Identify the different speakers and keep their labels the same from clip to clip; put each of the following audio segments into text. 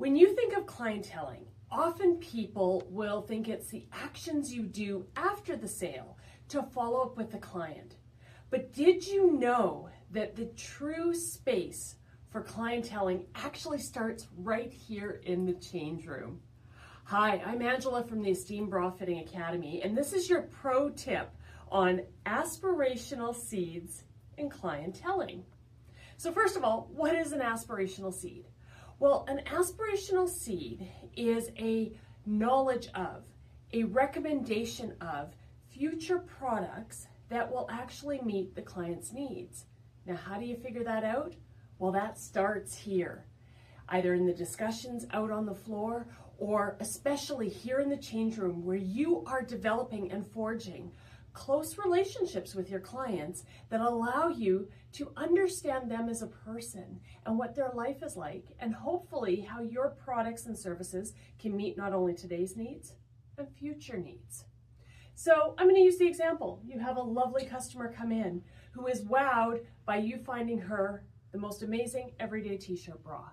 Speaker 1: When you think of clienteling, often people will think it's the actions you do after the sale to follow up with the client. But did you know that the true space for clienteling actually starts right here in the change room? Hi, I'm Angela from the Esteem Bra Fitting Academy, and this is your pro tip on aspirational seeds and clienteling. So first of all, what is an aspirational seed? Well, an aspirational seed is a knowledge of, a recommendation of future products that will actually meet the client's needs. Now, how do you figure that out? Well, that starts here, either in the discussions out on the floor or especially here in the change room where you are developing and forging close relationships with your clients that allow you to understand them as a person and what their life is like, and hopefully how your products and services can meet not only today's needs, but future needs. So I'm going to use the example. You have a lovely customer come in who is wowed by you finding her the most amazing everyday t-shirt bra.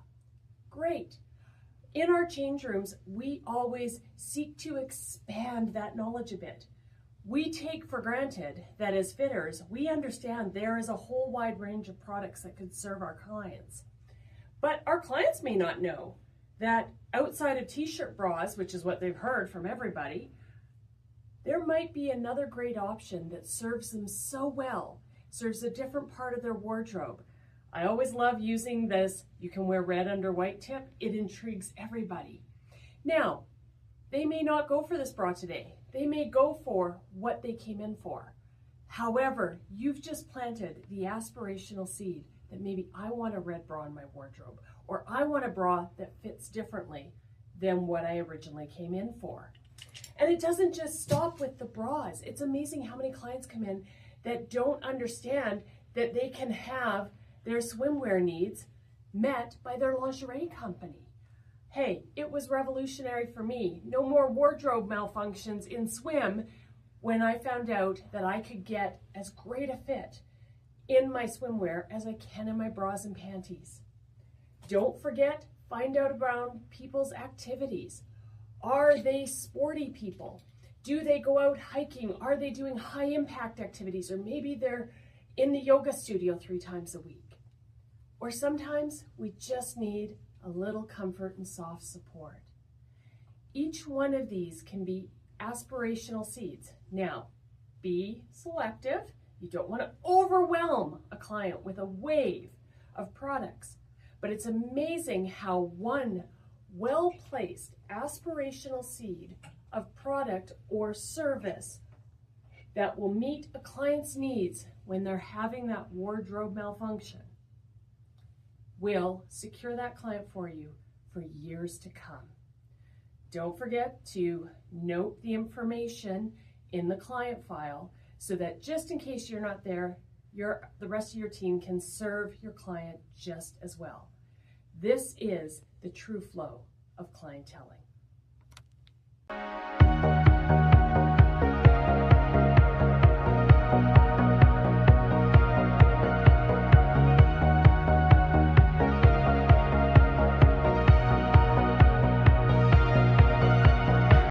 Speaker 1: Great. In our change rooms, we always seek to expand that knowledge a bit. We take for granted that as fitters, we understand there is a whole wide range of products that could serve our clients. But our clients may not know that outside of t-shirt bras, which is what they've heard from everybody, there might be another great option that serves them so well, serves a different part of their wardrobe. I always love using this, you can wear red under white tip. It intrigues everybody. Now, they may not go for this bra today. They may go for what they came in for. However, you've just planted the aspirational seed that maybe I want a red bra in my wardrobe, or I want a bra that fits differently than what I originally came in for. And it doesn't just stop with the bras. It's amazing how many clients come in that don't understand that they can have their swimwear needs met by their lingerie company. Hey, it was revolutionary for me. No more wardrobe malfunctions in swim when I found out that I could get as great a fit in my swimwear as I can in my bras and panties. Don't forget, find out about people's activities. Are they sporty people? Do they go out hiking? Are they doing high impact activities? Or maybe they're in the yoga studio 3 times a week. Or sometimes we just need a little comfort and soft support. Each one of these can be aspirational seeds. Now, be selective. You don't want to overwhelm a client with a wave of products, but it's amazing how one well-placed aspirational seed of product or service that will meet a client's needs when they're having that wardrobe malfunction will secure that client for you for years to come. Don't forget to note the information in the client file so that just in case you're not there, the rest of your team can serve your client just as well. This is the true flow of clienteling.